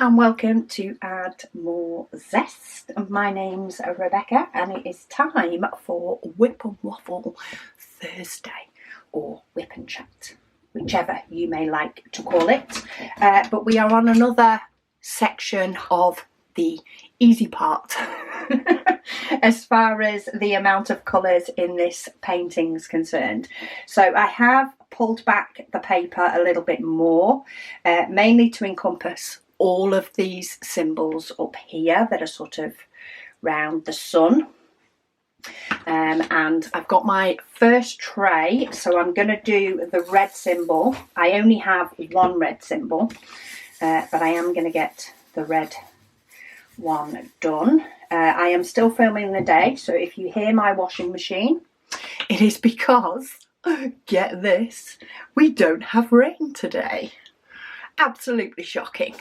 and welcome to Add More Zest. My name's Rebecca and it is time for WIP and Waffle Thursday, or WIP and Chat, whichever you may like to call it. But we are on another section of the easy part as far as the amount of colours in this painting is concerned. So I have pulled back the paper a little bit more, mainly to encompass all of these symbols up here that are sort of round the sun. And I've got my first tray, so I'm going to do the red symbol. I only have one red symbol, but I am going to get the red one done. I am still filming the day, so if you hear my washing machine, it is because, get this, we don't have rain today. Absolutely shocking.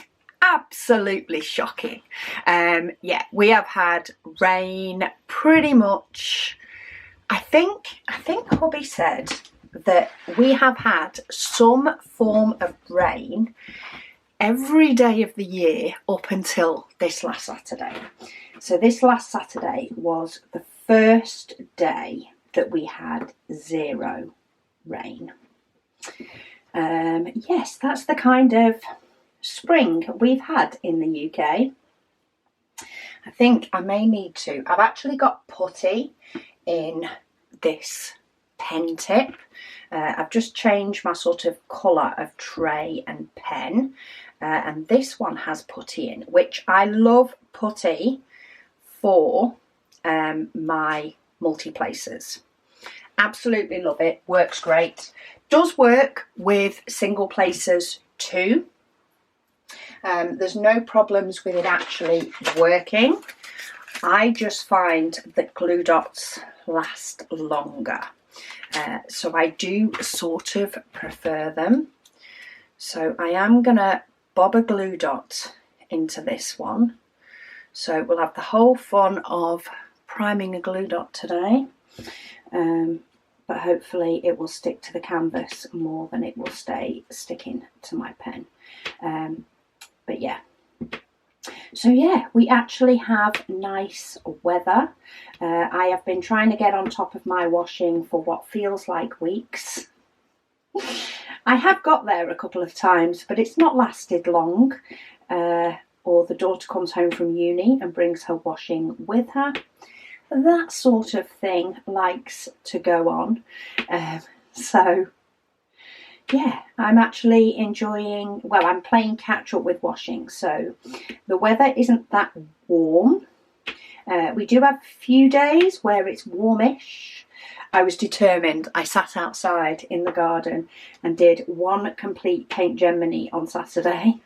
Absolutely shocking. Yeah, we have had rain pretty much. I think hubby said that we have had some form of rain every day of the year up until this last Saturday. So this last Saturday was the first day that we had zero rain. Yes, that's the kind of spring we've had in the UK. I think I may need to. I've actually got putty in this pen tip. I've just changed my sort of colour of tray and pen, and this one has putty in, which I love putty for my multi-placers. Absolutely love it. Works great. Does work with single placers too. There's no problems with it actually working. I just find that glue dots last longer. So I do sort of prefer them. So I am going to bob a glue dot into this one. So we'll have the whole fun of priming a glue dot today. But hopefully it will stick to the canvas more than it will stay sticking to my pen. But yeah, so yeah, we actually have nice weather. I have been trying to get on top of my washing for what feels like weeks. I have got there a couple of times, but it's not lasted long. Or the daughter comes home from uni and brings her washing with her. That sort of thing likes to go on. So yeah, I'm actually enjoying, well, I'm playing catch up with washing. So the weather isn't that warm. We do have a few days where it's warmish. I was determined. I sat outside in the garden and did one complete paint gem mini on Saturday.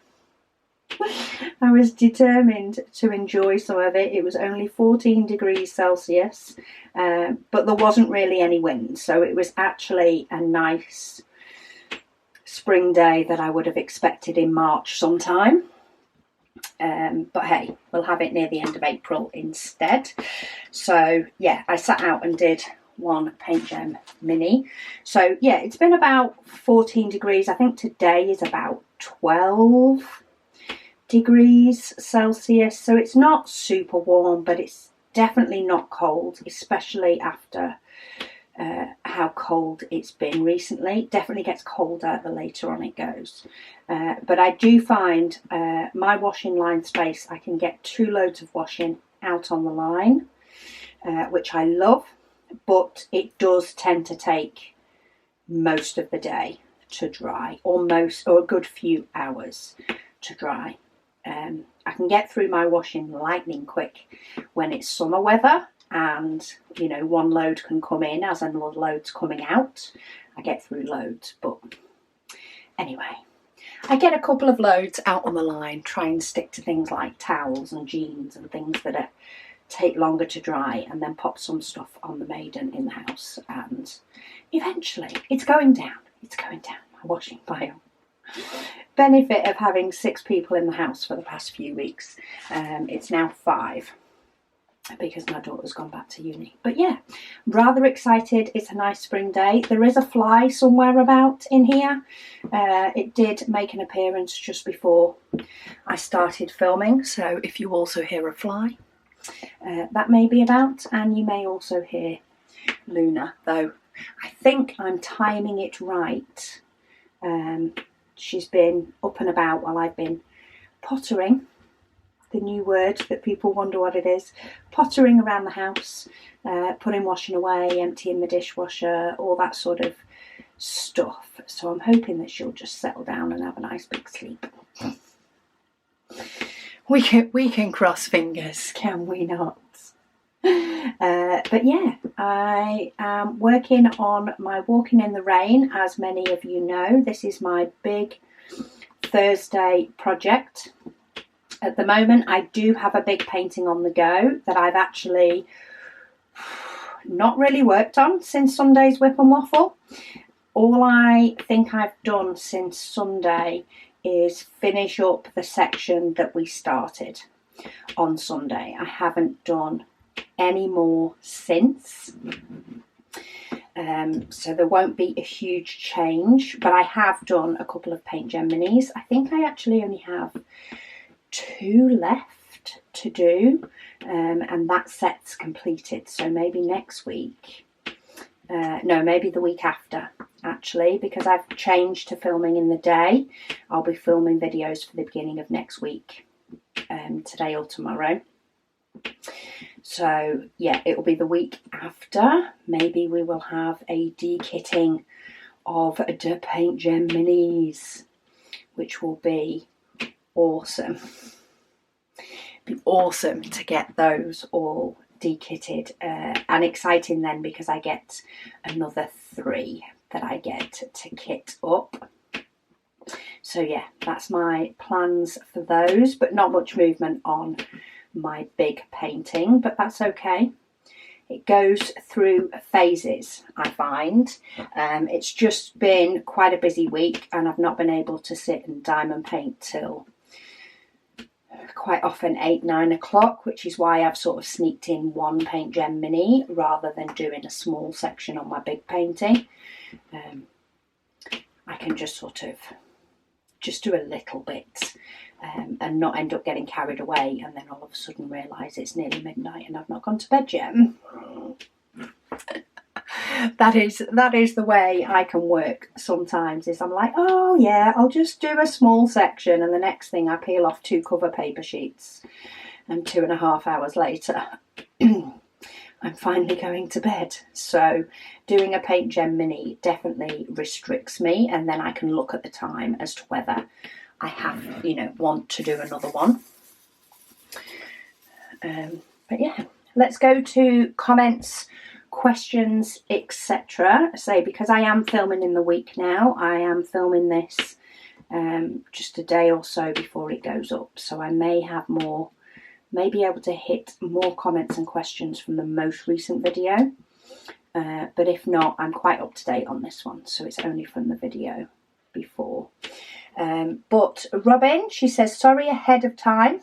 I was determined to enjoy some of it. It was only 14 degrees Celsius, but there wasn't really any wind. So it was actually a nice spring day that I would have expected in March sometime. But hey, we'll have it near the end of April instead. So yeah, I sat out and did one paint gem mini. So yeah, it's been about 14 degrees. I think today is about 12 degrees Celsius. So it's not super warm, but it's definitely not cold, especially after how cold it's been recently. It definitely gets colder the later on it goes. But I do find my washing line space, I can get 2 loads of washing out on the line, which I love, but it does tend to take most of the day to dry, or a good few hours to dry. I can get through my washing lightning quick when it's summer weather, and you know, one load can come in as another load's coming out. I get through loads, but anyway, I get a couple of loads out on the line, try and stick to things like towels and jeans and things that take longer to dry, and then pop some stuff on the Maiden in the house, and eventually it's going down my washing pile. Benefit of having 6 people in the house for the past few weeks. It's now 5. because my daughter's gone back to uni. But yeah, rather excited. It's a nice spring day. There is a fly somewhere about in here. It did make an appearance just before I started filming, so if you also hear a fly, that may be about. And you may also hear Luna, though I think I'm timing it right. She's been up and about while I've been pottering, the new word that people wonder what it is, pottering around the house, putting washing away, emptying the dishwasher, all that sort of stuff. So I'm hoping that she'll just settle down and have a nice big sleep. We can cross fingers, can we not? But yeah, I am working on my Walking in the Rain. As many of you know, this is my big Thursday project. At the moment, I do have a big painting on the go that I've actually not really worked on since Sunday's WIP and Waffle. All I think I've done since Sunday is finish up the section that we started on Sunday. I haven't done any more since. So there won't be a huge change, but I have done a couple of paint gem minis. I think I actually only have 2 left to do, and that set's completed. So maybe next week, no, maybe the week after, actually, because I've changed to filming in the day. I'll be filming videos for the beginning of next week, today or tomorrow. So yeah, it will be the week after. Maybe we will have a de-kitting of the paint gem minis, which will be awesome. Be awesome to get those all de-kitted, and exciting then because I get another 3 that I get to kit up. So yeah, that's my plans for those, but not much movement on my big painting, but that's okay. It goes through phases, I find. It's just been quite a busy week and I've not been able to sit and diamond paint till quite often 8-9 o'clock, which is why I've sort of sneaked in 1 paint gem mini rather than doing a small section on my big painting. I can just sort of just do a little bit and not end up getting carried away and then all of a sudden realise it's nearly midnight and I've not gone to bed yet. That is the way I can work sometimes, is I'm like, oh yeah, I'll just do a small section, and the next thing I peel off 2 cover paper sheets and 2.5 hours later I'm finally going to bed. So doing a paint gem mini definitely restricts me, and then I can look at the time as to whether I have, want to do another one. But yeah, let's go to comments, questions, etc. So because I am filming in the week now, I am filming this just a day or so before it goes up, so I may be able to hit more comments and questions from the most recent video, but if not, I'm quite up to date on this one, so it's only from the video before. But Robin, she says, sorry ahead of time.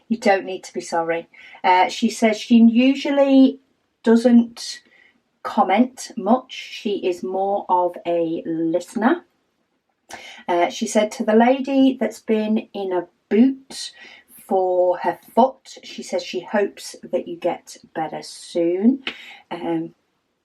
You don't need to be sorry. She says she usually doesn't comment much. She is more of a listener. She said, to the lady that's been in a boot for her foot, she says she hopes that you get better soon.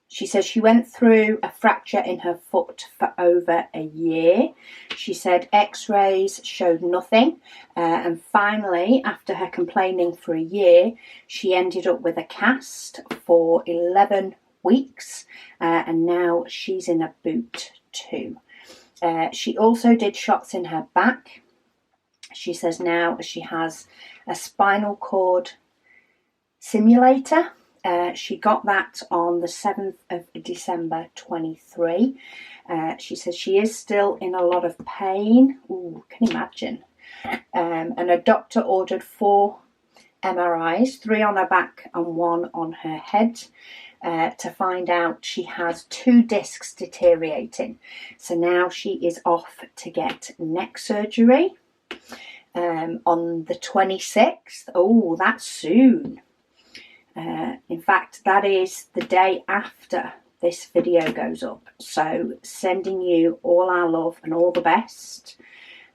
She says she went through a fracture in her foot for over a year. She said x-rays showed nothing, and finally, after her complaining for a year, she ended up with a cast for 11 weeks, and now she's in a boot too. She also did shots in her back. She says now she has a spinal cord simulator. She got that on the 7th of December 23. She says she is still in a lot of pain. Ooh, can you imagine? And a doctor ordered 4 MRIs, 3 on her back and 1 on her head, to find out she has 2 discs deteriorating. So now she is off to get neck surgery on the 26th. Oh, that's soon. In fact, that is the day after this video goes up. So sending you all our love and all the best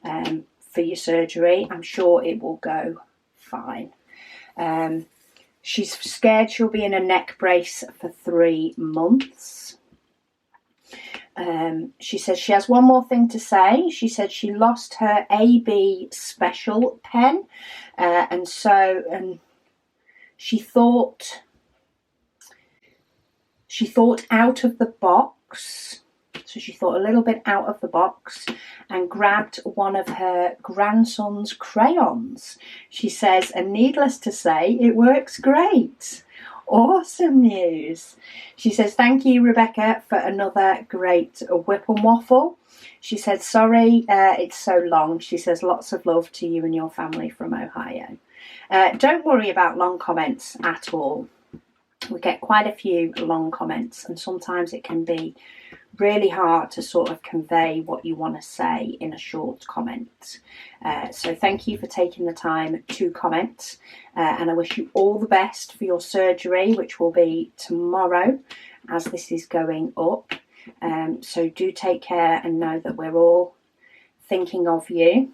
for your surgery. I'm sure it will go fine. She's scared she'll be in a neck brace for 3 months. She says she has one more thing to say. She said she lost her AB special pen, and she thought out of the box. So she thought a little bit out of the box and grabbed one of her grandson's crayons. She says, and needless to say, it works great. Awesome news. She says, thank you, Rebecca, for another great WIP and Waffle. She said, sorry, it's so long. She says, lots of love to you and your family from Ohio. Don't worry about long comments at all. We get quite a few long comments, and sometimes it can be really hard to sort of convey what you want to say in a short comment. So thank you for taking the time to comment, and I wish you all the best for your surgery, which will be tomorrow as this is going up. So do take care and know that we're all thinking of you.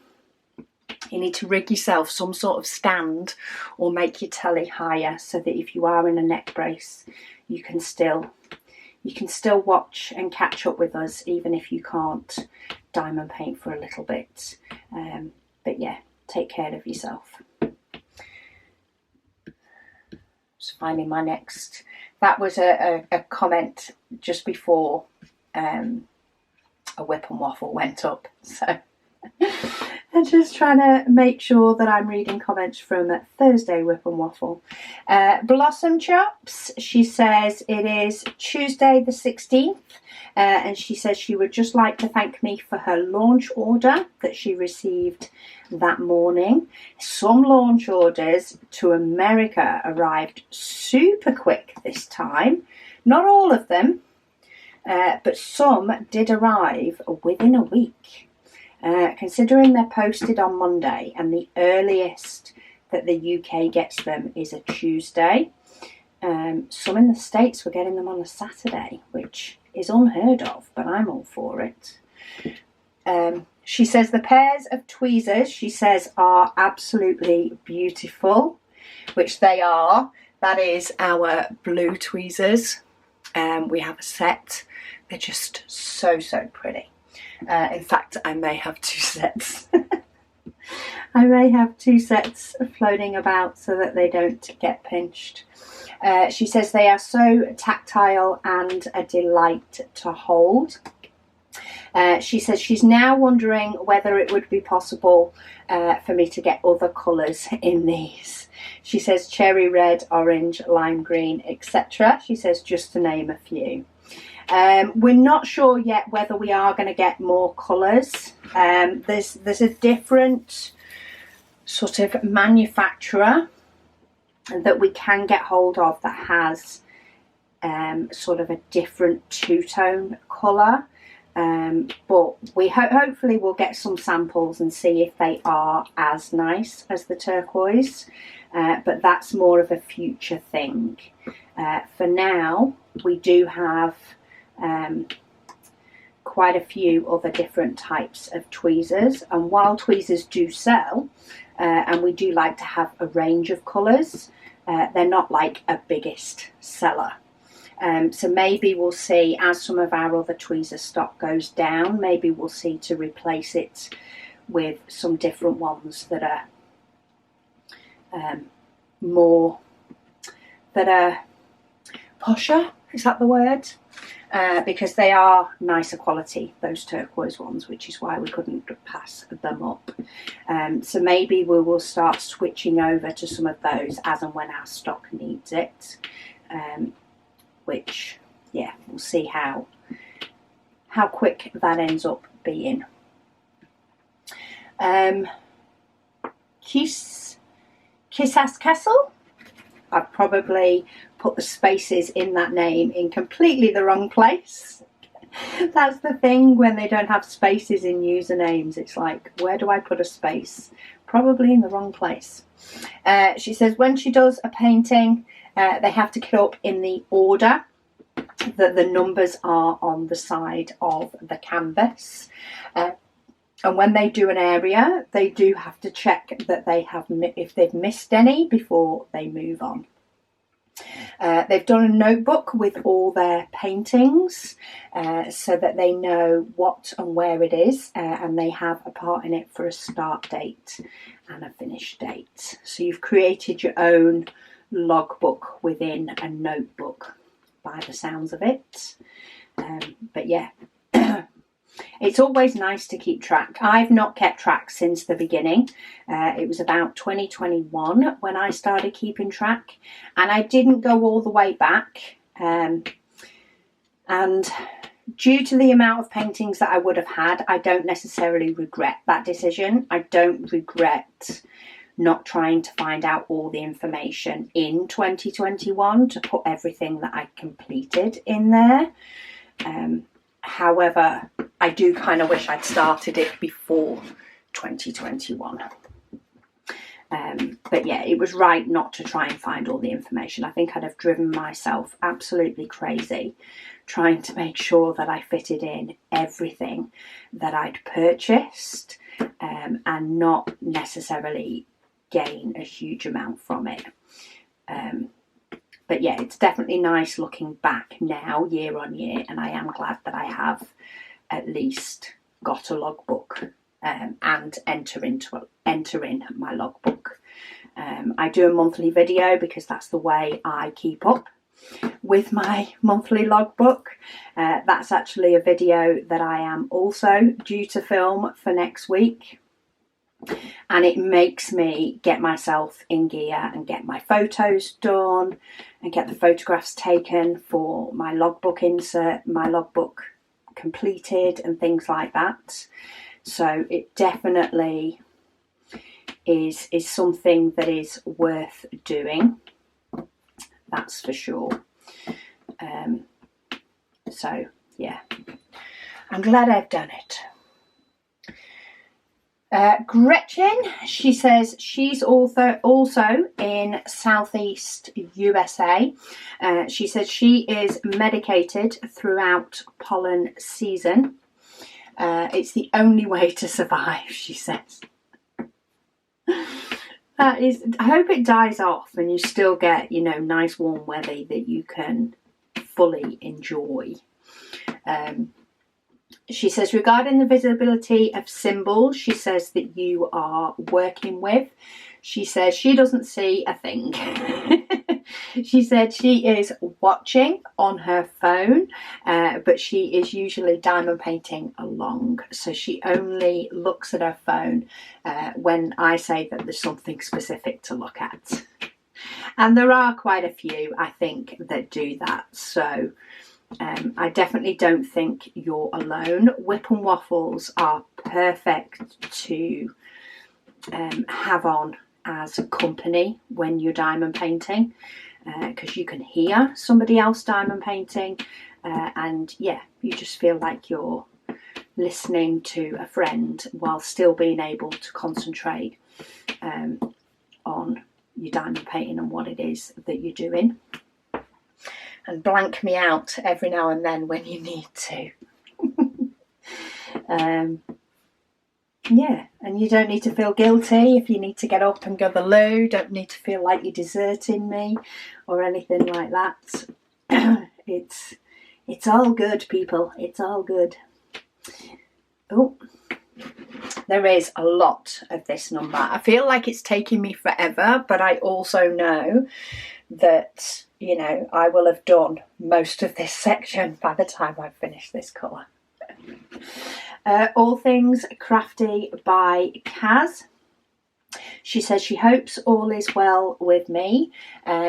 You need to rig yourself some sort of stand or make your telly higher so that if you are in a neck brace, you can still watch and catch up with us, even if you can't diamond paint for a little bit. But yeah, take care of yourself. Just finding my next. That was a comment just before a WIP and Waffle went up. So I'm just trying to make sure that I'm reading comments from Thursday WIP and Waffle. Blossom Chops, she says it is Tuesday the 16th, and she says she would just like to thank me for her launch order that she received that morning. Some launch orders to America arrived super quick this time. Not all of them, but some did arrive within a week. Considering they're posted on Monday and the earliest that the UK gets them is a Tuesday, some in the States were getting them on a Saturday, which is unheard of, but I'm all for it. She says the pairs of tweezers, she says, are absolutely beautiful, which they are. That is our blue tweezers. We have a set. They're just so pretty. In fact, I may have 2 sets. I may have 2 sets floating about so that they don't get pinched. She says they are so tactile and a delight to hold. She says she's now wondering whether it would be possible for me to get other colours in these. She says cherry red, orange, lime green, etc. She says just to name a few. We're not sure yet whether we are going to get more colours. There's a different sort of manufacturer that we can get hold of that has sort of a different two-tone colour. But we hopefully we'll get some samples and see if they are as nice as the turquoise. But that's more of a future thing. For now, we do have quite a few other different types of tweezers, and while tweezers do sell and we do like to have a range of colours, they're not like a biggest seller. So maybe we'll see, as some of our other tweezer stock goes down, maybe we'll see to replace it with some different ones that are more, that are posher, is that the word? Because they are nicer quality, those turquoise ones, which is why we couldn't pass them up. So maybe we will start switching over to some of those as and when our stock needs it. Which, yeah, we'll see how quick that ends up being. Kiss Ass Kessel. I've probably put the spaces in that name in completely the wrong place. That's the thing when they don't have spaces in usernames. It's like, where do I put a space? Probably in the wrong place. She says when she does a painting, They have to get up in the order that the numbers are on the side of the canvas. And when they do an area, they do have to check that they have, if they've missed any before they move on. They've done a notebook with all their paintings so that they know what and where it is, and they have a part in it for a start date and a finish date. So you've created your own logbook within a notebook by the sounds of it. But yeah, it's always nice to keep track. I've not kept track since the beginning. It was about 2021 when I started keeping track, and I didn't go all the way back. And due to the amount of paintings that I would have had, I don't necessarily regret that decision. I don't regret not trying to find out all the information in 2021 to put everything that I completed in there. However, I do kind of wish I'd started it before 2021. But yeah, it was right not to try and find all the information. I think I'd have driven myself absolutely crazy trying to make sure that I fitted in everything that I'd purchased, and not necessarily gain a huge amount from it. But yeah, it's definitely nice looking back now, year on year, and I am glad that I have at least got a logbook and enter in my logbook. I do a monthly video because that's the way I keep up with my monthly logbook. That's actually a video that I am also due to film for next week. And it makes me get myself in gear and get my photos done and get the photographs taken for my logbook insert, my logbook completed and things like that. So it definitely is something that is worth doing, that's for sure. So yeah, I'm glad I've done it. Gretchen, she says she's also in Southeast USA. She says she is medicated throughout pollen season. It's the only way to survive, she says. I hope it dies off and you still get, nice warm weather that you can fully enjoy. She says, regarding the visibility of symbols, she says that you are working with, she says she doesn't see a thing. She said she is watching on her phone, but she is usually diamond painting along. So she only looks at her phone when I say that there's something specific to look at. And there are quite a few, I think, that do that. So I definitely don't think you're alone. WIP and Waffles are perfect to have on as a company when you're diamond painting, because you can hear somebody else diamond painting, and yeah, you just feel like you're listening to a friend while still being able to concentrate on your diamond painting and what it is that you're doing. And blank me out every now and then when you need to. Yeah, and you don't need to feel guilty if you need to get up and go to the loo. Don't need to feel like you're deserting me or anything like that. It's all good, people. It's all good. Oh, there is a lot of this number. I feel like it's taking me forever, but I also know that, I will have done most of this section by the time I finish this colour. All Things Crafty by Kaz. She says she hopes all is well with me.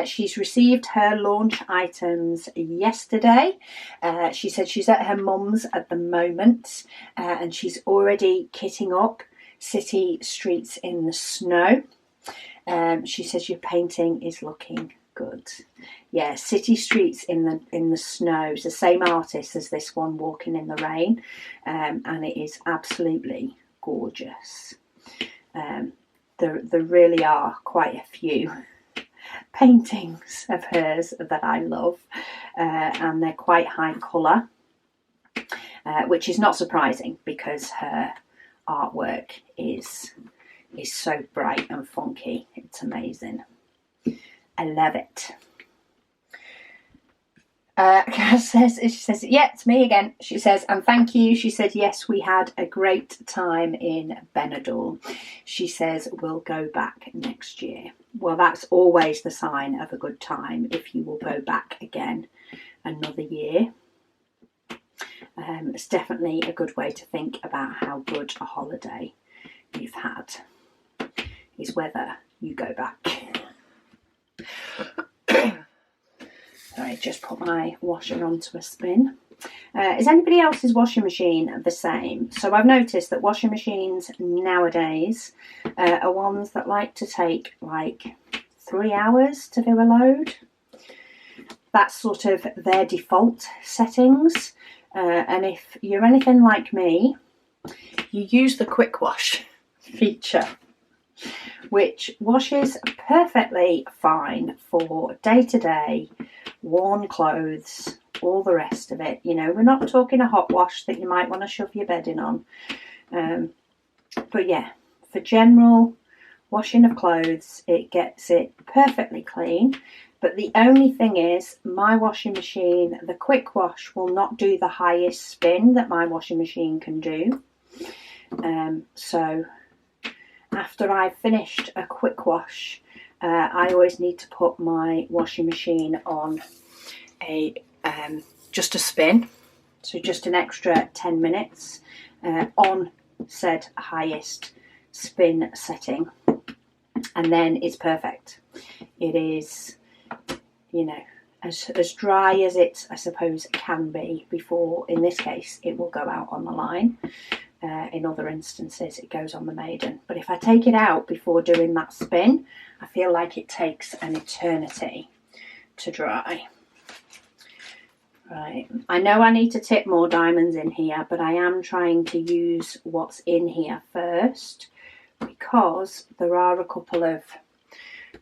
She's received her launch items yesterday. She said she's at her mum's at the moment, and she's already kitting up city streets in the snow. She says your painting is looking good. Yeah, city streets in the snow. It's the same artist as this one, Walking in the Rain, and it is absolutely gorgeous. There really are quite a few paintings of hers that I love, and they're quite high colour, which is not surprising because her artwork is so bright and funky. It's amazing. I love it. She says, yeah, it's me again. She says, and thank you. She said, yes, we had a great time in Benidorm. She says, we'll go back next year. Well, that's always the sign of a good time, if you will go back again another year. It's definitely a good way to think about how good a holiday you've had, is whether you go back. Sorry, just put my washer onto a spin. Is anybody else's washing machine the same? So I've noticed that washing machines nowadays are ones that like to take like 3 hours to do a load. That's sort of their default settings. And if you're anything like me, you use the quick wash feature, which washes perfectly fine for day-to-day worn clothes, all the rest of it. You know, we're not talking a hot wash that you might want to shove your bedding on. But yeah, for general washing of clothes, it gets it perfectly clean. But the only thing is, my washing machine, the quick wash, will not do the highest spin that my washing machine can do. So after I've finished a quick wash, I always need to put my washing machine on a just a spin, so just an extra 10 minutes on said highest spin setting, and then it's perfect. It is, you know, as dry as it, I suppose, can be before, in this case, it will go out on the line. In other instances, it goes on the maiden. But if I take it out before doing that spin, I feel like it takes an eternity to dry. Right, I know I need to tip more diamonds in here, but I am trying to use what's in here first, because there are a couple of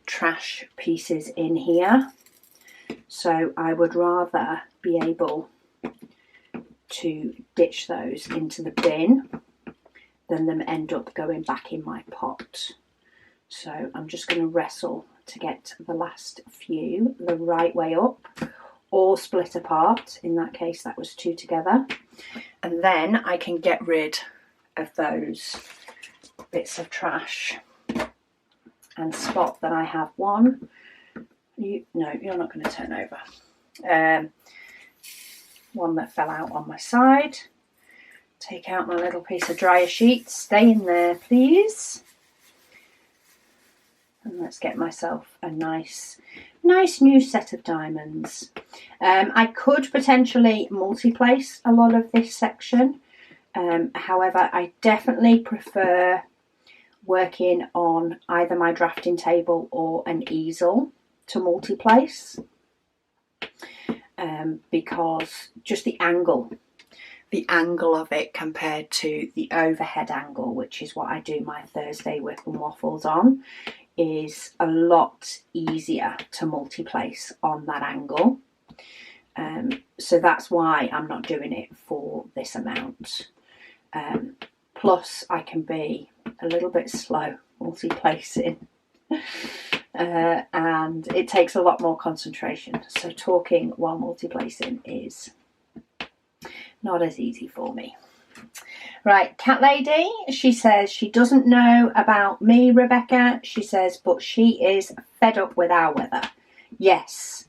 trash pieces in here. So I would rather be able to ditch those into the bin than them end up going back in my pot. So I'm just going to wrestle to get the last few the right way up, or split apart. In that case, that was 2 together. And then I can get rid of those bits of trash and spot that I have one. No, you're not going to turn over. One that fell out on my side. Take out my little piece of dryer sheet. Stay in there, please. And let's get myself a nice new set of diamonds. I could potentially multi-place a lot of this section. However, I definitely prefer working on either my drafting table or an easel to multi-place. Because just the angle of it compared to the overhead angle, which is what I do my Thursday WIP and waffles on, is a lot easier to multi-place on that angle. So that's why I'm not doing it for this amount. Plus I can be a little bit slow multi-placing. And it takes a lot more concentration, so talking while multi-placing is not as easy for me. Right, Cat Lady, she says she doesn't know about me, Rebecca. She says, but she is fed up with our weather. Yes.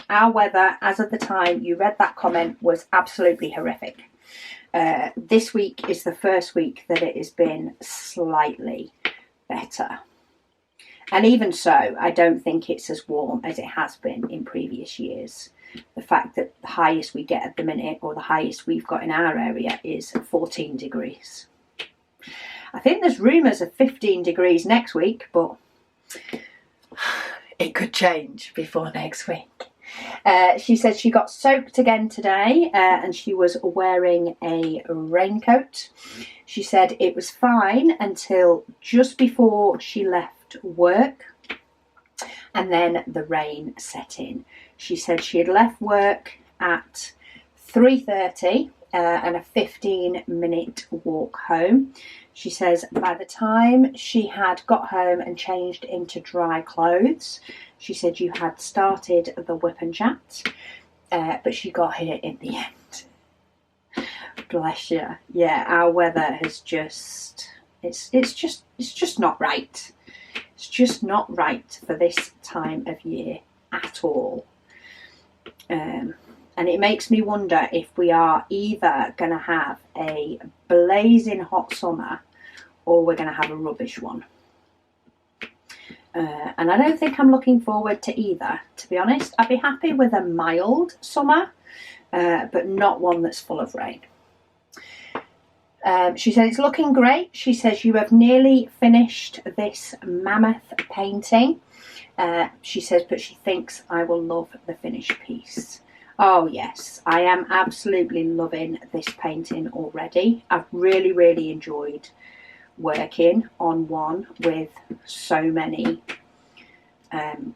Our weather, as of the time you read that comment, was absolutely horrific. This week is the first week that it has been slightly better. And even so, I don't think it's as warm as it has been in previous years. The fact that the highest we get at the minute, or the highest we've got in our area, is 14 degrees. I think there's rumours of 15 degrees next week, but it could change before next week. She said she got soaked again today and she was wearing a raincoat. She said it was fine until just before she left work. and then the rain set in. She said she had left work at 3:30 and a 15-minute walk home. She says by the time she had got home and changed into dry clothes, she said you had started the WIP and chat, but she got here in the end. Bless you. Yeah, our weather has just, it's just not right. It's just not right for this time of year at all. And it makes me wonder if we are either going to have a blazing hot summer or we're going to have a rubbish one. And I don't think I'm looking forward to either, to be honest. I'd be happy with a mild summer, but not one that's full of rain. She said it's looking great. She says you have nearly finished this mammoth painting. She says, but she thinks I will love the finished piece. Oh yes, I am absolutely loving this painting already. I've really, really enjoyed working on one with so many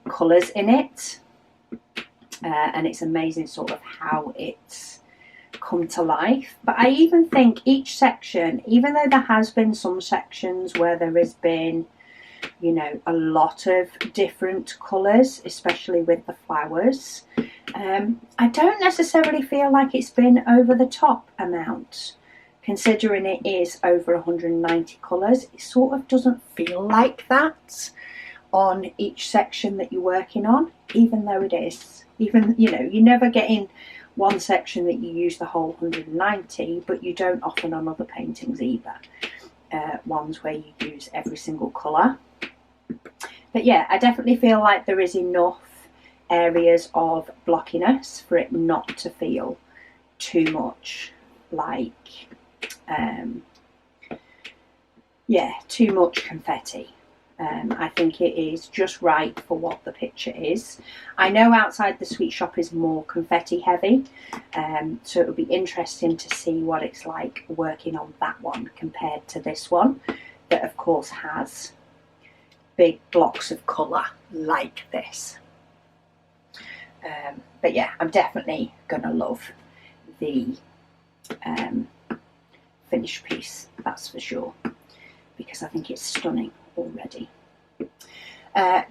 colours in it. And it's amazing sort of how it's come to life. But I even think each section, even though there has been some sections where there has been, you know, a lot of different colours, especially with the flowers, I don't necessarily feel like it's been over the top amount. Considering it is over 190 colours, it sort of doesn't feel like that on each section that you're working on, even though it is. Even, you know, you're never getting one section that you use the whole 190, but you don't often on other paintings either. Ones where you use every single colour. But yeah, I definitely feel like there is enough areas of blockiness for it not to feel too much like, too much confetti. I think it is just right for what the picture is. I know outside the sweet shop is more confetti heavy, so it will be interesting to see what it's like working on that one compared to this one that of course has big blocks of colour like this. But yeah, I'm definitely gonna love the finished piece, that's for sure, because I think it's stunning already.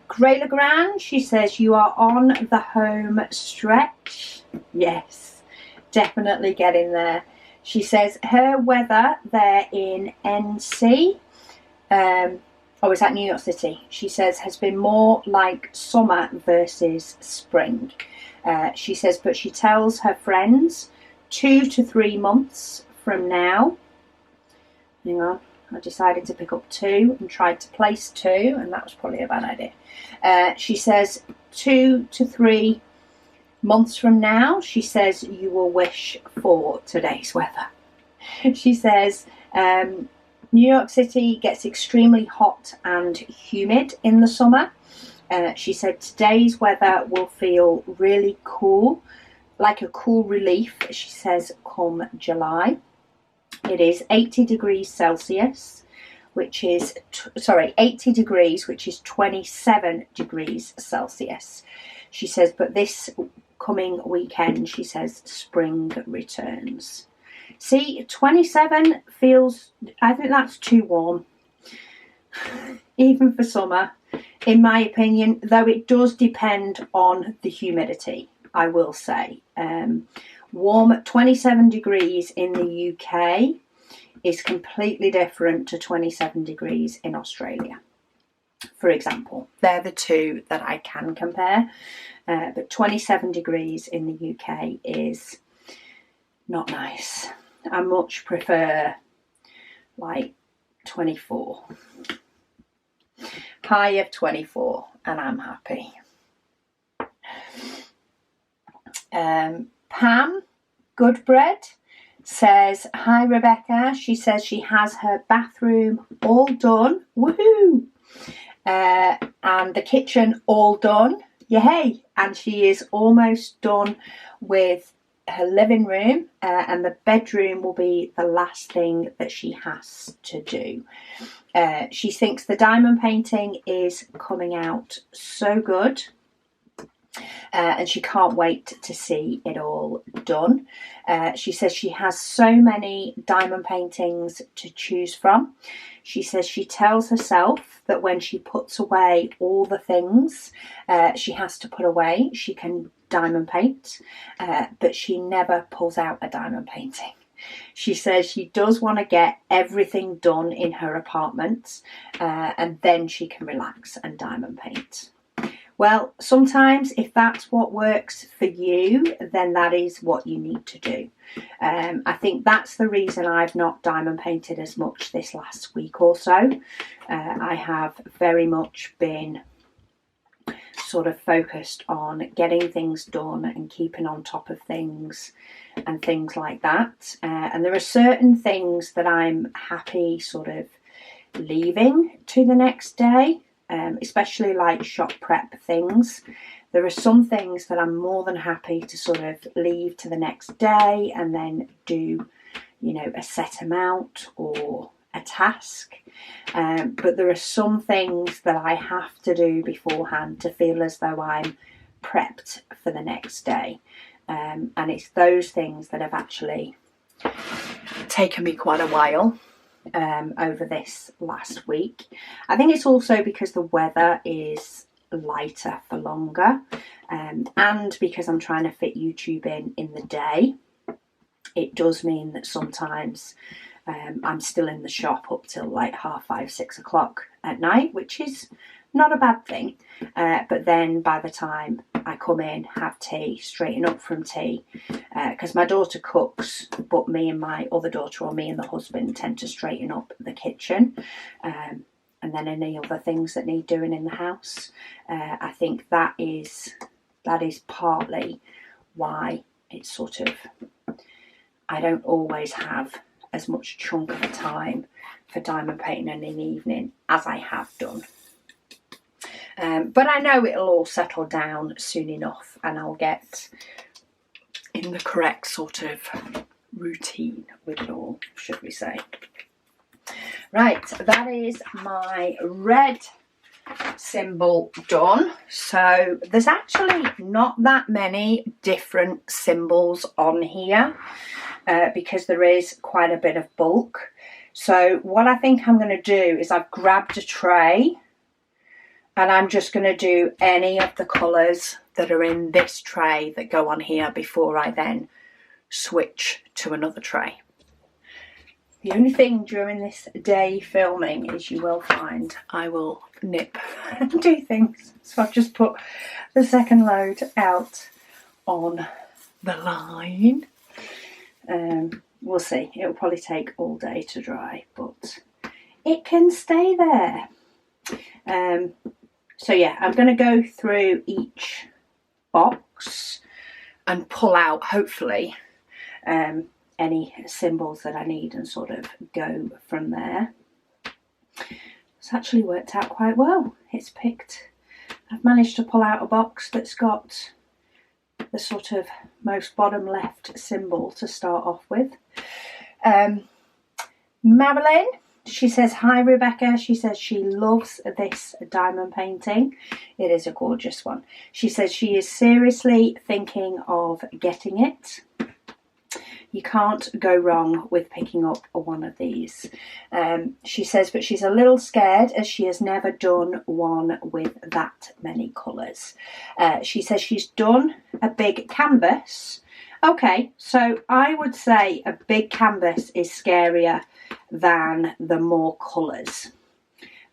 Grey Legrand, she says you are on the home stretch. Yes, definitely getting there. She says her weather there in NC, is that New York City? She says has been more like summer versus spring. She says, but she tells her friends 2 to 3 months from now. Hang on, I decided to pick up 2 and tried to place 2, and that was probably a bad idea. She says 2 to 3 months from now, she says you will wish for today's weather. She says New York City gets extremely hot and humid in the summer. She said today's weather will feel really cool, like a cool relief, she says, come July. It is 80 degrees Celsius, which is, 80 degrees, which is 27 degrees Celsius. She says, but this coming weekend, she says, spring returns. See, 27 feels, I think that's too warm, even for summer, in my opinion, though it does depend on the humidity, I will say. Warm 27 degrees in the UK is completely different to 27 degrees in Australia, for example. They're the two that I can compare, but 27 degrees in the UK is not nice. I much prefer like 24. High of 24 and I'm happy. Pam Goodbread says, hi Rebecca. She says she has her bathroom all done. Woohoo! And the kitchen all done. Yay! And she is almost done with her living room, and the bedroom will be the last thing that she has to do. She thinks the diamond painting is coming out so good, and she can't wait to see it all done. She says she has so many diamond paintings to choose from. She says she tells herself that when she puts away all the things she has to put away, she can diamond paint, but she never pulls out a diamond painting. She says she does want to get everything done in her apartment, and then she can relax and diamond paint. Well, sometimes if that's what works for you, then that is what you need to do. I think that's the reason I've not diamond painted as much this last week or so. I have very much been sort of focused on getting things done and keeping on top of things and things like that. And there are certain things that I'm happy sort of leaving to the next day. Especially like shop prep things. There are some things that I'm more than happy to sort of leave to the next day and then do, you know, a set amount or a task. But there are some things that I have to do beforehand to feel as though I'm prepped for the next day. And it's those things that have actually taken me quite a while. Over this last week. I think it's also because the weather is lighter for longer, and because I'm trying to fit YouTube in the day. It does mean that sometimes I'm still in the shop up till like 5:30, 6 o'clock at night, which is not a bad thing. But then by the time I come in, have tea, straighten up from tea, because my daughter cooks, but me and my other daughter, or me and the husband, tend to straighten up the kitchen, and then any other things that need doing in the house. I think that is partly why it's sort of, I don't always have as much chunk of time for diamond painting in the evening as I have done. But I know it'll all settle down soon enough and I'll get in the correct sort of routine with it all, should we say. Right, that is my red symbol done. So there's actually not that many different symbols on here because there is quite a bit of bulk. So what I think I'm going to do is I've grabbed a tray and I'm just going to do any of the colours that are in this tray that go on here before I then switch to another tray. The only thing during this day filming is you will find I will nip and do things. So I've just put the second load out on the line. We'll see. It'll probably take all day to dry, but it can stay there. So yeah, I'm going to go through each box and pull out, hopefully, any symbols that I need and sort of go from there. It's actually worked out quite well. I've managed to pull out a box that's got the sort of most bottom left symbol to start off with. Marilyn, she says, hi Rebecca. She says she loves this diamond painting. It is a gorgeous one. She says she is seriously thinking of getting it. You can't go wrong with picking up one of these. She says, but she's a little scared as she has never done one with that many colours. She says she's done a big canvas. Okay, so I would say a big canvas is scarier than the more colours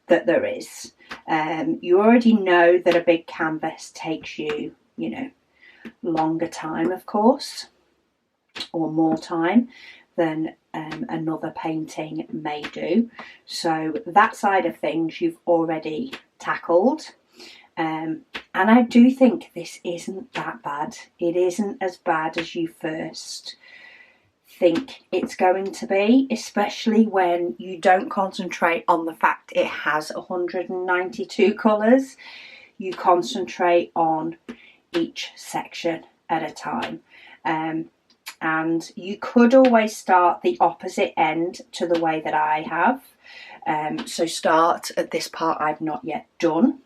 that there is. You already know that a big canvas takes you, longer time, of course, or more time than another painting may do. So that side of things you've already tackled. And I do think this isn't that bad. It isn't as bad as you first think it's going to be, especially when you don't concentrate on the fact it has 192 colours. You concentrate on each section at a time. and you could always start the opposite end to the way that I have. So start at this part I've not yet done,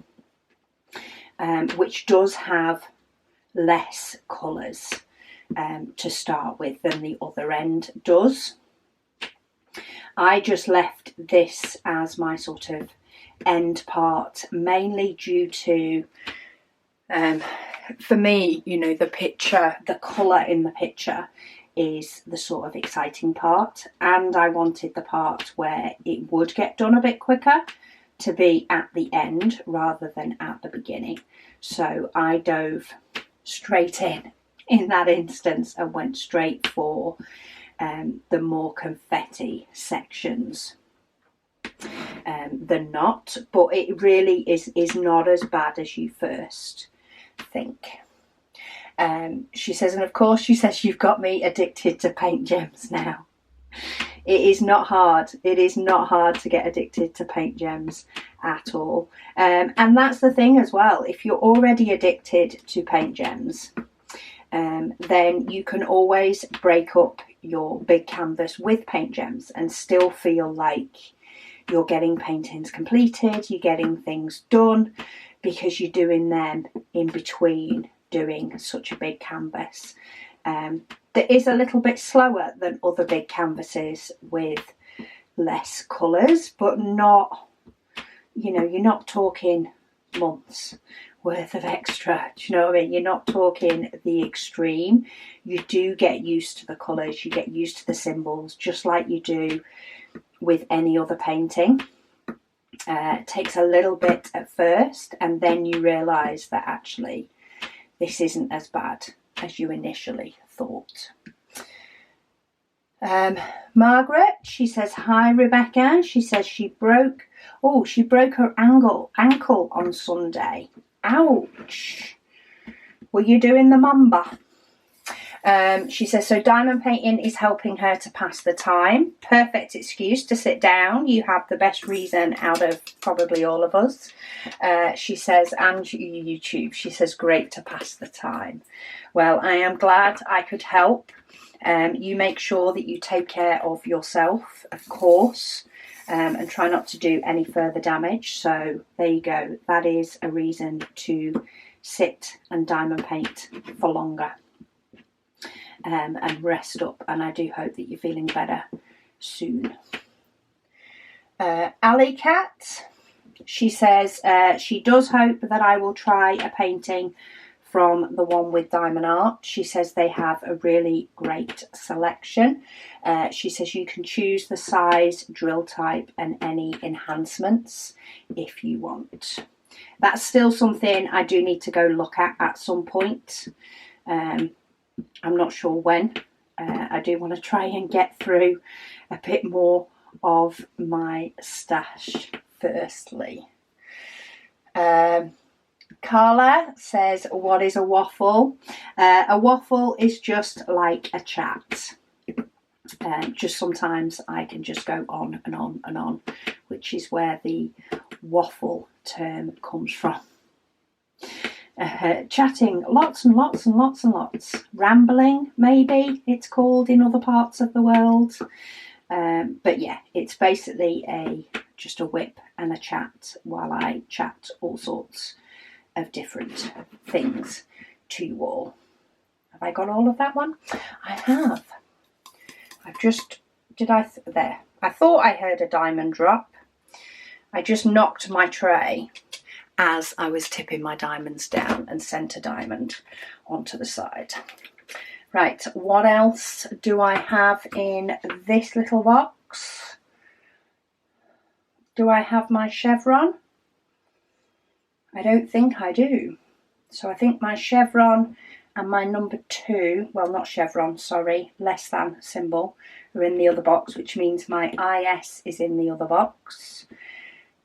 which does have less colours to start with than the other end does. I just left this as my sort of end part, mainly due to, for me, you know, the picture, the colour in the picture is the sort of exciting part, and I wanted the part where it would get done a bit quicker to be at the end rather than at the beginning. So I dove straight in that instance and went straight for the more confetti sections than not, but it really is not as bad as you first think. She says, and of course she says, you've got me addicted to paint gems now. It is not hard. It is not hard to get addicted to paint gems at all. And that's the thing as well. If you're already addicted to paint gems, then you can always break up your big canvas with paint gems and still feel like you're getting paintings completed, you're getting things done, because you're doing them in between doing such a big canvas. That is a little bit slower than other big canvases with less colours, but not, you know, you're not talking months worth of extra. Do you know what I mean? You're not talking the extreme. You do get used to the colours, you get used to the symbols, just like you do with any other painting. It takes a little bit at first, and then you realise that actually this isn't as bad as you initially thought. Margaret, she says, hi Rebecca. She says she broke her ankle on Sunday. Ouch. Were you doing the mamba? She says, so diamond painting is helping her to pass the time. Perfect excuse to sit down. You have the best reason out of probably all of us. She says, and YouTube. She says, great to pass the time. Well, I am glad I could help. You make sure that you take care of yourself, of course, and try not to do any further damage. So there you go. That is a reason to sit and diamond paint for longer. And rest up, and I do hope that you're feeling better soon. Alley Cat, she says she does hope that I will try a painting from the one with diamond art. She says they have a really great selection. She says you can choose the size, drill type, and any enhancements if you want. That's still something I do need to go look at some point. I'm not sure when. I do want to try and get through a bit more of my stash firstly. Carla says, what is a waffle? A waffle is just like a chat. Just sometimes I can just go on and on and on, which is where the waffle term comes from. Chatting lots and lots and lots and lots. Rambling, maybe it's called in other parts of the world. But yeah, it's basically just a whip and a chat while I chat all sorts of different things to you all. Have I got all of that one? I have. I've just, there. I thought I heard a diamond drop. I just knocked my tray as I was tipping my diamonds down and sent a diamond onto the side. Right, what else do I have in this little box? Do I have my chevron? I don't think I do. So I think my chevron and my number 2, well not chevron, sorry, less than symbol, are in the other box, which means my IS is in the other box.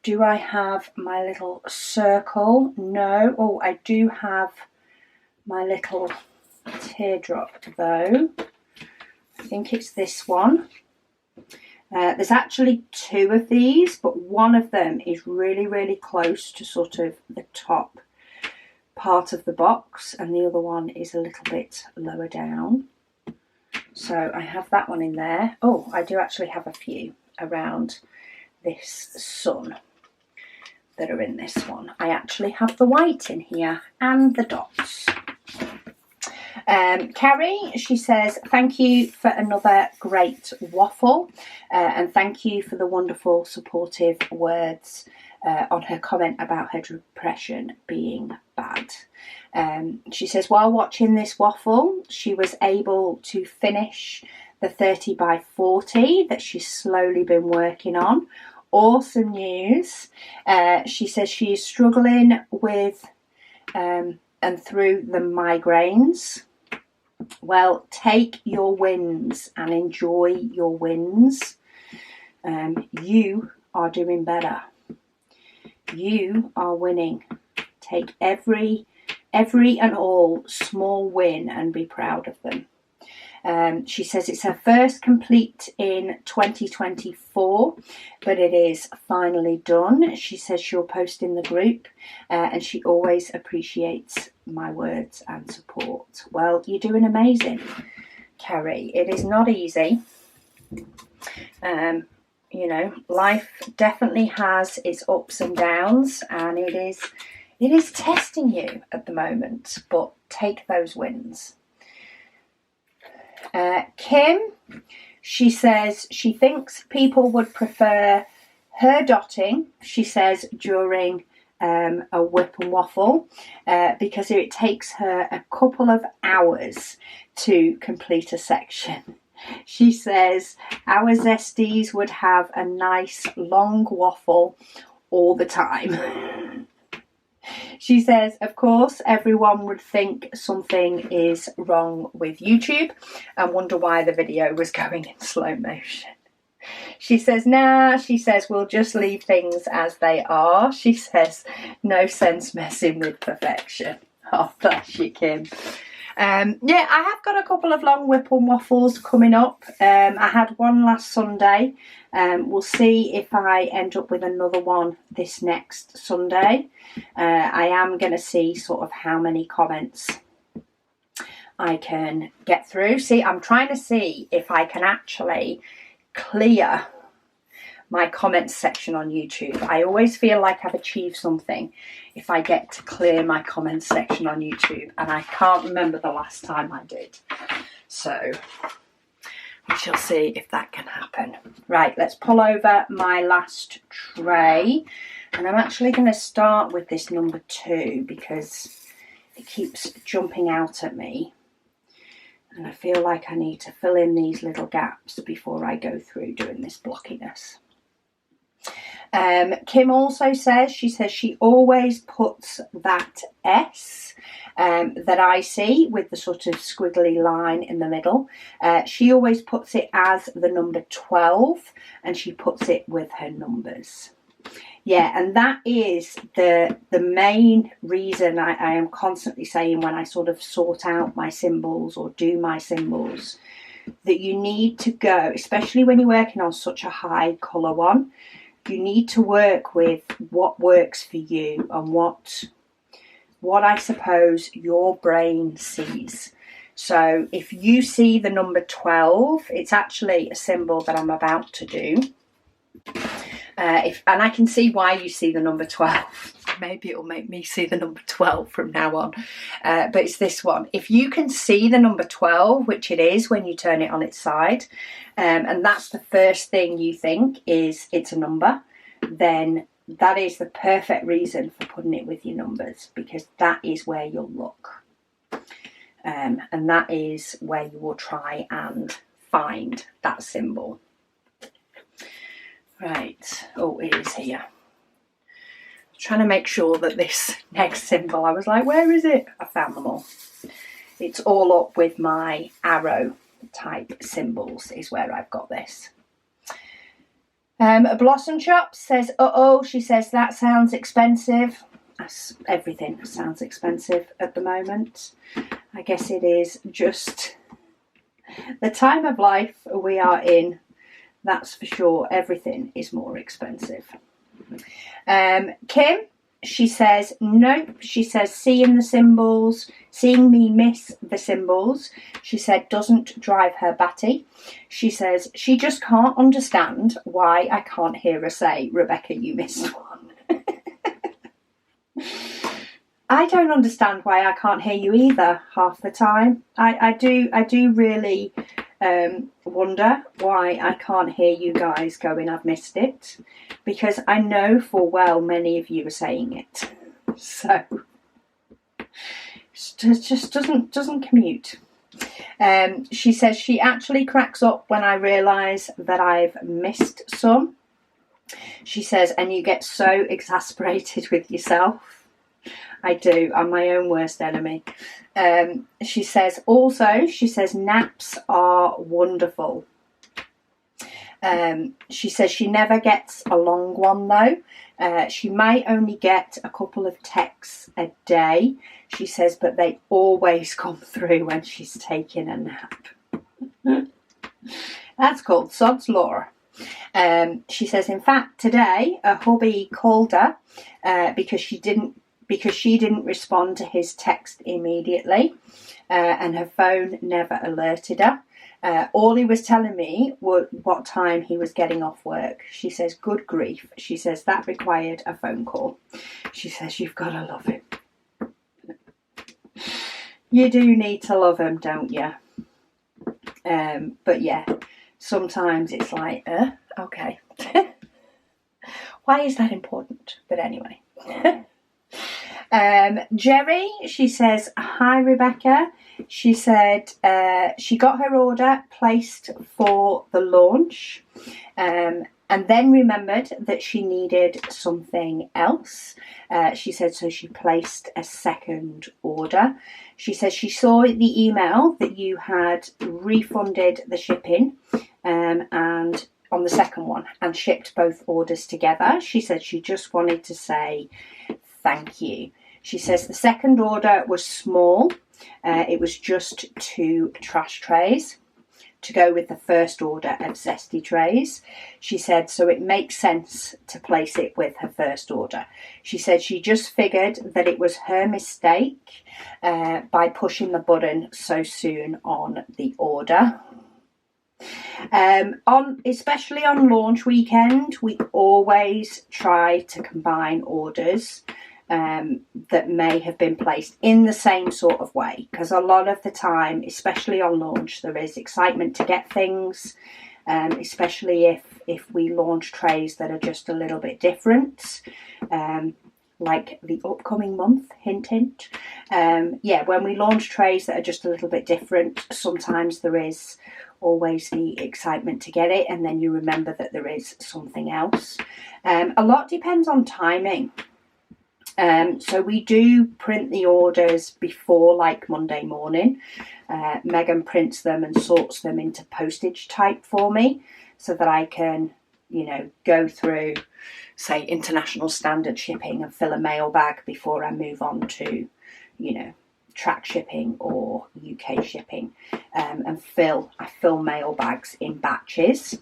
Do I have my little circle? No. Oh, I do have my little teardrop though. I think it's this one. There's actually 2 of these, but one of them is really, really close to sort of the top part of the box, and the other one is a little bit lower down. So I have that one in there. Oh, I do actually have a few around this sun that are in this one. I actually have the white in here and the dots. Carrie, she says, thank you for another great waffle, and thank you for the wonderful supportive words on her comment about her depression being bad. She says, while watching this waffle, she was able to finish the 30 by 40 that she's slowly been working on. Awesome news. She says she is struggling with and through the migraines. Well, take your wins and enjoy your wins. You are doing better. You are winning. Take every and all small win and be proud of them. She says it's her first complete in 2024, but it is finally done. She says she'll post in the group, and she always appreciates my words and support. Well, you're doing amazing, Carrie. It is not easy. You know, life definitely has its ups and downs, and it is testing you at the moment, but take those wins. Kim, she says she thinks people would prefer her dotting, she says, during a WIP and waffle, because it takes her a couple of hours to complete a section. She says our zesties would have a nice long waffle all the time. She says, of course, everyone would think something is wrong with YouTube and wonder why the video was going in slow motion. She says, nah, she says, we'll just leave things as they are. She says, no sense messing with perfection. Oh, bless you, Kim. Yeah, I have got a couple of long WIP and waffles coming up. I had one last Sunday. We'll see if I end up with another one this next Sunday. I am going to see sort of how many comments I can get through. See, I'm trying to see if I can actually clear my comments section on YouTube. I always feel like I've achieved something if I get to clear my comments section on YouTube, and I can't remember the last time I did. So we shall see if that can happen. Right, let's pull over my last tray, and I'm actually going to start with this number 2 because it keeps jumping out at me, and I feel like I need to fill in these little gaps before I go through doing this blockiness. Kim also says, she says she always puts that S that I see with the sort of squiggly line in the middle. She always puts it as the number 12, and she puts it with her numbers. Yeah, and that is the main reason I am constantly saying when I sort of sort out my symbols or do my symbols, that you need to go, especially when you're working on such a high colour one, you need to work with what works for you and what I suppose your brain sees. So if you see the number 12, it's actually a symbol that I'm about to do. And I can see why you see the number 12. Maybe it'll make me see the number 12 from now on. But it's this one. If you can see the number 12, which it is when you turn it on its side, and that's the first thing you think is it's a number, then that is the perfect reason for putting it with your numbers, because that is where you'll look. And that is where you will try and find that symbol. Right, oh, it is here. Trying to make sure that this next symbol, I was like, where is it? I found them all. It's all up with my arrow type symbols is where I've got this. Blossom Shop says, uh-oh, she says, that sounds expensive. Everything sounds expensive at the moment. I guess it is just the time of life we are in. That's for sure. Everything is more expensive. Kim, She says, nope. She says, seeing me miss the symbols, she said, doesn't drive her batty. She says, she just can't understand why I can't hear her say, Rebecca, you missed one. I don't understand why I can't hear you either half the time. I do really wonder why I can't hear you guys going, I've missed it, because I know full well many of you are saying it. So it just doesn't commute. She says she actually cracks up when I realise that I've missed some. She says, and you get so exasperated with yourself. I do. I'm my own worst enemy. She says naps are wonderful. She says she never gets a long one though. She might only get a couple of texts a day. She says, but they always come through when she's taking a nap. That's called sod's law. She says, in fact, today a hubby called her because she didn't respond to his text immediately, and her phone never alerted her. All he was telling me was what time he was getting off work. She says, good grief. She says, that required a phone call. She says, you've got to love him. You do need to love him, don't you? But yeah, sometimes it's like, okay. Why is that important? But anyway. Jerry, she says, hi Rebecca. She said she got her order placed for the launch and then remembered that she needed something else. She said so she placed a second order. She says she saw the email that you had refunded the shipping and on the second one and shipped both orders together. She said she just wanted to say thank you. She says the second order was small. It was just 2 trash trays to go with the first order of zesty trays. She said so it makes sense to place it with her first order. She said she just figured that it was her mistake by pushing the button so soon on the order. Especially on launch weekend, we always try to combine orders that may have been placed in the same sort of way, because a lot of the time, especially on launch, there is excitement to get things, especially if we launch trays that are just a little bit different, like the upcoming month, hint hint. When we launch trays that are just a little bit different, sometimes there is always the excitement to get it, and then you remember that there is something else. A lot depends on timing. So we do print the orders before like Monday morning. Megan prints them and sorts them into postage type for me so that I can, go through, say, international standard shipping and fill a mail bag before I move on to, track shipping or UK shipping. I fill mail bags in batches.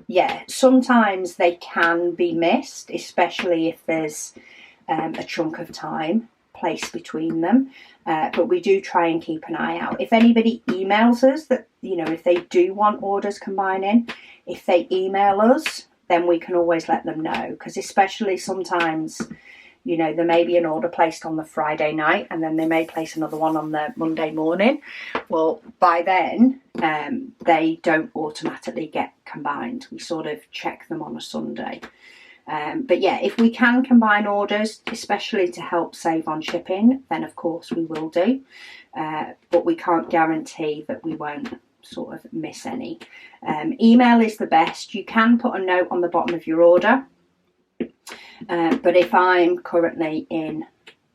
Yeah, sometimes they can be missed, especially if there's a chunk of time placed between them. But we do try and keep an eye out. If anybody emails us that, if they do want orders combining, if they email us, then we can always let them know. Because especially sometimes, there may be an order placed on the Friday night and then they may place another one on the Monday morning. Well, by then, they don't automatically get combined. We sort of check them on a Sunday. But yeah, if we can combine orders, especially to help save on shipping, then of course we will do. But we can't guarantee that we won't sort of miss any. Email is the best. You can put a note on the bottom of your order. But if I'm currently in,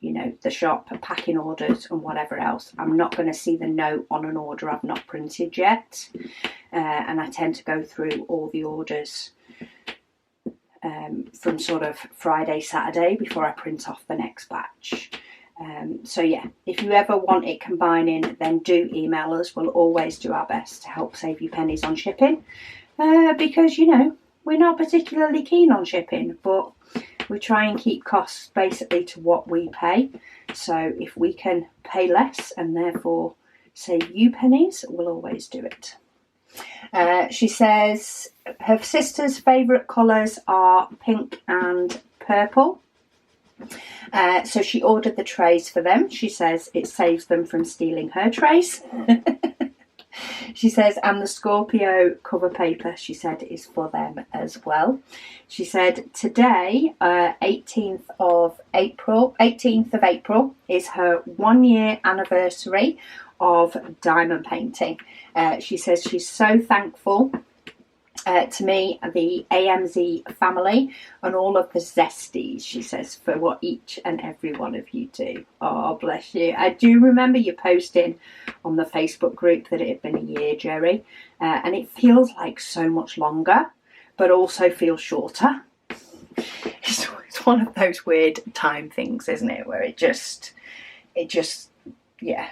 the shop packing orders and whatever else, I'm not going to see the note on an order I've not printed yet. And I tend to go through all the orders from sort of Friday, Saturday before I print off the next batch. So yeah, if you ever want it combining, then do email us. We'll always do our best to help save you pennies on shipping. Because, we're not particularly keen on shipping, but we try and keep costs basically to what we pay. So if we can pay less and therefore save you pennies, we'll always do it. She says her sister's favourite colours are pink and purple. So she ordered the trays for them. She says it saves them from stealing her trays. She says, and the Scorpio cover paper, she said, is for them as well. She said today, 18th of April, is her 1 year anniversary of diamond painting. She says she's so thankful to me, the AMZ family, and all of the zesties, she says, for what each and every one of you do. Oh, bless you. I do remember you posting on the Facebook group that it had been a year, Jerry, and it feels like so much longer, but also feels shorter. It's one of those weird time things, isn't it, where it just, yeah,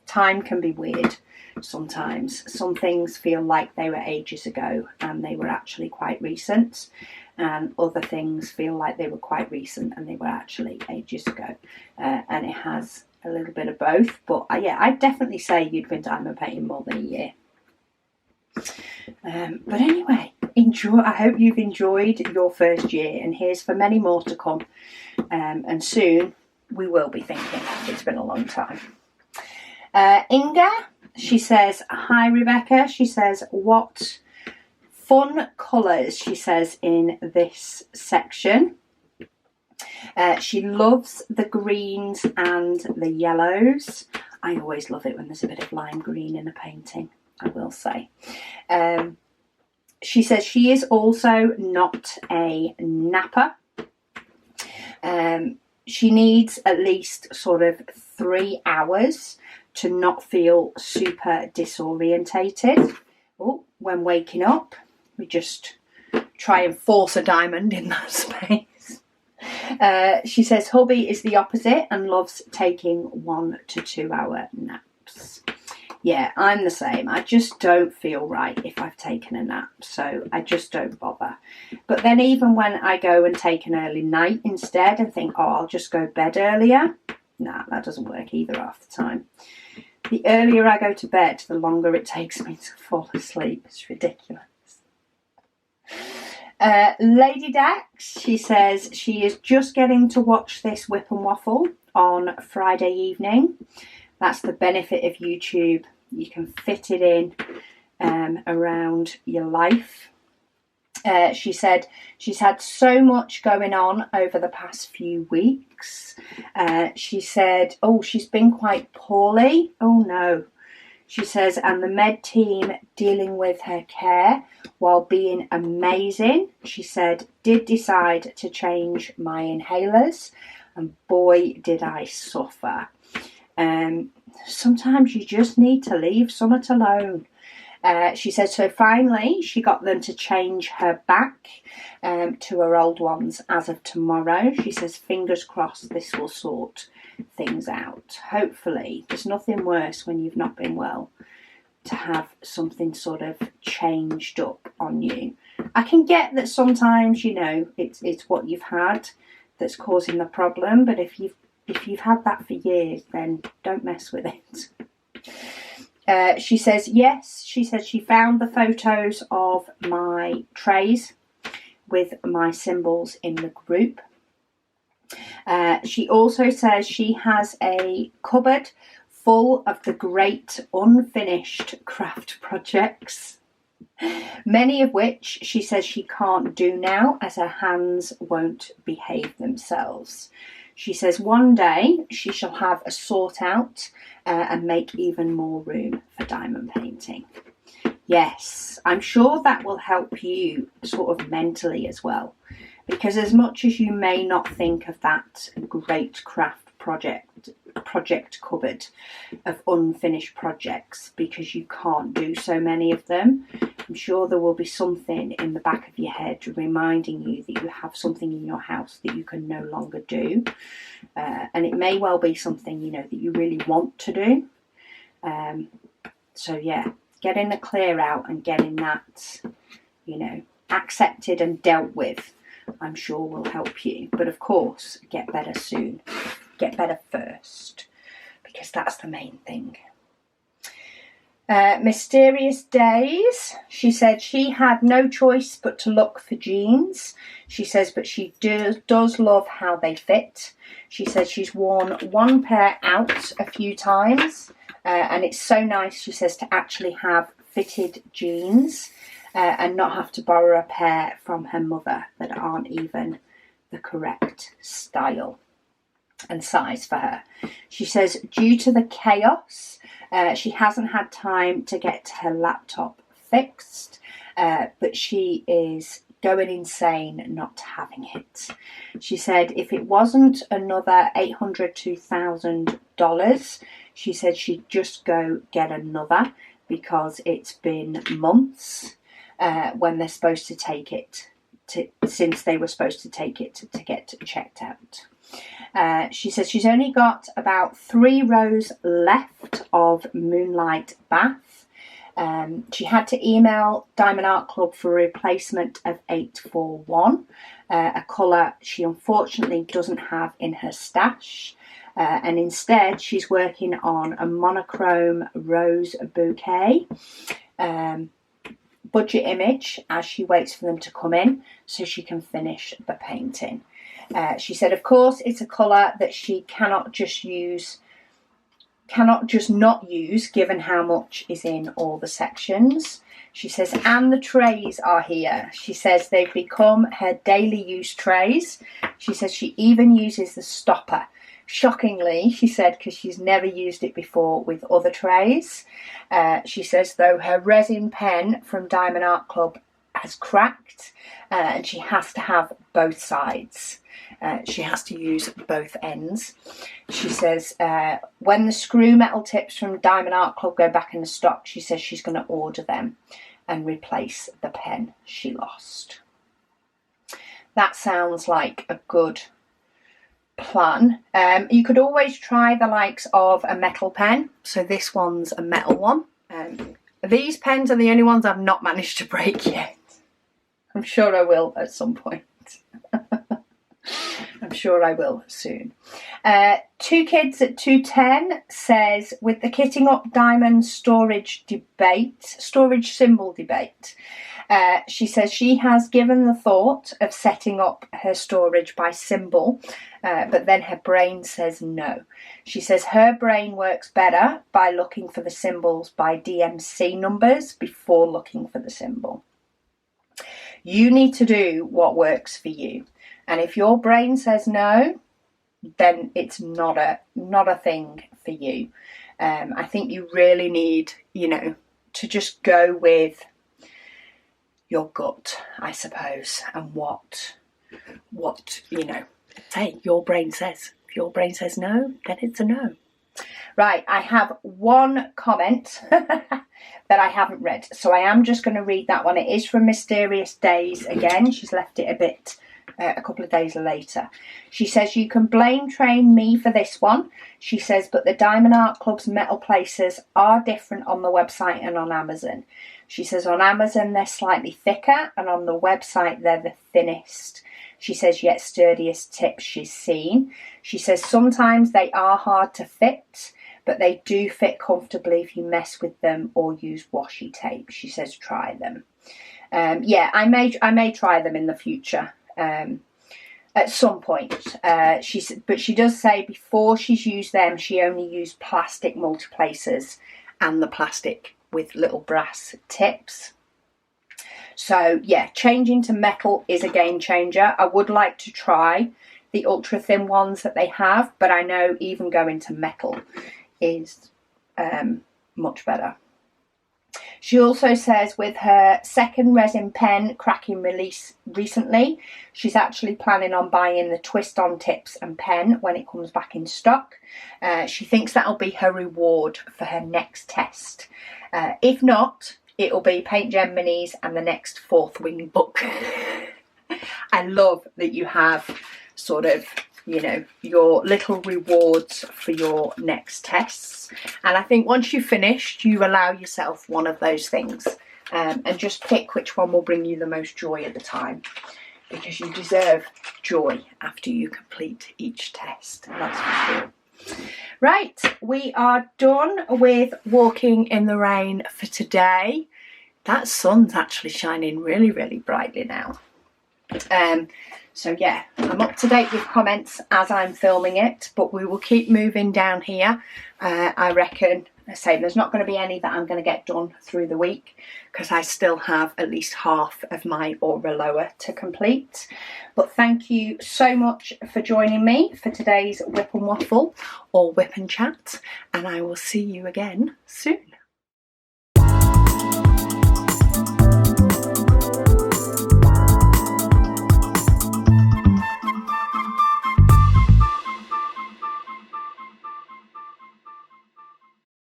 time can be weird. Sometimes some things feel like they were ages ago and they were actually quite recent, and other things feel like they were quite recent and they were actually ages ago, and it has a little bit of both. But yeah, I'd definitely say you'd been diamond painting more than a year. But anyway, enjoy. I hope you've enjoyed your first year, and here's for many more to come, and soon we will be thinking it's been a long time. Inga, she says, hi Rebecca. She says, what fun colours, she says, in this section. She loves the greens and the yellows. I always love it when there's a bit of lime green in a painting, I will say. She says she is also not a napper. She needs at least sort of 3 hours to not feel super disorientated. Oh, when waking up, we just try and force a diamond in that space. She says hubby is the opposite and loves taking 1 to 2 hour naps. Yeah, I'm the same. I just don't feel right if I've taken a nap, so I just don't bother. But then even when I go and take an early night instead and think, oh, I'll just go to bed earlier, nah, that doesn't work either half the time. The earlier I go to bed, the longer it takes me to fall asleep. It's ridiculous. Lady Dax, she says she is just getting to watch this WIP and Waffle on Friday evening. That's the benefit of YouTube. You can fit it in around your life. She said she's had so much going on over the past few weeks. She said, oh, she's been quite poorly. Oh no. She says, and the med team dealing with her care while being amazing. She said, did decide to change my inhalers, and boy, did I suffer. Sometimes you just need to leave something alone. She said, so finally she got them to change her back to her old ones as of tomorrow. She says, fingers crossed this will sort things out. Hopefully. There's nothing worse when you've not been well to have something sort of changed up on you. I can get that sometimes, you know, it's what you've had that's causing the problem, but if you've had that for years, then don't mess with it. She says, yes, she said she found the photos of my trays with my symbols in the group. She also says she has a cupboard full of the great unfinished craft projects, many of which she says she can't do now as her hands won't behave themselves. She says one day she shall have a sort out and make even more room for diamond painting. Yes, I'm sure that will help you sort of mentally as well, because as much as you may not think of that great craft project cupboard of unfinished projects because you can't do so many of them, I'm sure there will be something in the back of your head reminding you that you have something in your house that you can no longer do, and it may well be something, you know, that you really want to do. So yeah, getting the clear out and getting that, you know, accepted and dealt with, I'm sure will help you. But of course, get better soon. Get better first, because that's the main thing. Mysterious Days. She said she had no choice but to look for jeans. She says, but she does love how they fit. She says she's worn one pair out a few times, and it's so nice, she says, to actually have fitted jeans and not have to borrow a pair from her mother that aren't even the correct style and size for her. She says due to the chaos, she hasn't had time to get her laptop fixed, but she is going insane not having it. She said if it wasn't another $800 to $1,000, she said she'd just go get another, because it's been months when they're supposed to take it, since they were supposed to take it to get checked out. She says she's only got about 3 rows left of Moonlight Bath. She had to email Diamond Art Club for a replacement of 841, a colour she unfortunately doesn't have in her stash. And instead she's working on a monochrome rose bouquet budget image as she waits for them to come in so she can finish the painting. She said of course it's a colour that she cannot just not use given how much is in all the sections. She says, and the trays are here. She says they've become her daily use trays. She says she even uses the stopper. Shockingly, she said, because she's never used it before with other trays. She says, though, her resin pen from Diamond Art Club has cracked, and she has to have both sides. She has to use both ends. She says, when the screw metal tips from Diamond Art Club go back in the stock, she says she's going to order them and replace the pen she lost. That sounds like a good plan. You could always try the likes of a metal pen. So this one's a metal one. These pens are the only ones I've not managed to break yet. I'm sure I will at some point. I'm sure I will soon. Two Kids at 210 says, with the kitting up diamond storage symbol debate, she says she has given the thought of setting up her storage by symbol, but then her brain says no. She says her brain works better by looking for the symbols by DMC numbers before looking for the symbol. You need to do what works for you. And if your brain says no, then it's not a thing for you. I think you really need, to just go with your gut, I suppose, and what say your brain says. If your brain says no, then it's a no. Right, I have one comment that I haven't read, so I am just going to read that one. It is from Mysterious Days again. She's left it a couple of days later. She says, you can blame train me for this one. She says, but the Diamond Art Club's metal places are different on the website and on Amazon. She says on Amazon they're slightly thicker and on the website they're the thinnest. She says yet sturdiest tips she's seen. She says sometimes they are hard to fit, but they do fit comfortably if you mess with them or use washi tape. She says try them. Yeah, I may try them in the future. At some point, but she does say before she's used them, she only used plastic multiplacers and the plastic with little brass tips. So yeah, changing to metal is a game changer. I would like to try the ultra thin ones that they have, but I know even going to metal is much better. She also says with her second resin pen cracking release recently, she's actually planning on buying the twist-on tips and pen when it comes back in stock. She thinks that'll be her reward for her next test. If not, it'll be Paint Gem Minis and the next Fourth Wing book. I love that you have sort of, your little rewards for your next tests. And I think once you've finished, you allow yourself one of those things. and just pick which one will bring you the most joy at the time, because you deserve joy after you complete each test, that's for sure. Right, we are done with walking in the rain for today. That sun's actually shining really, really brightly now. So yeah, I'm up to date with comments as I'm filming it, but we will keep moving down here. I reckon, I say there's not going to be any that I'm going to get done through the week, because I still have at least half of my aura lower to complete. But thank you so much for joining me for today's WIP and Waffle, or WIP and Chat, and I will see you again soon.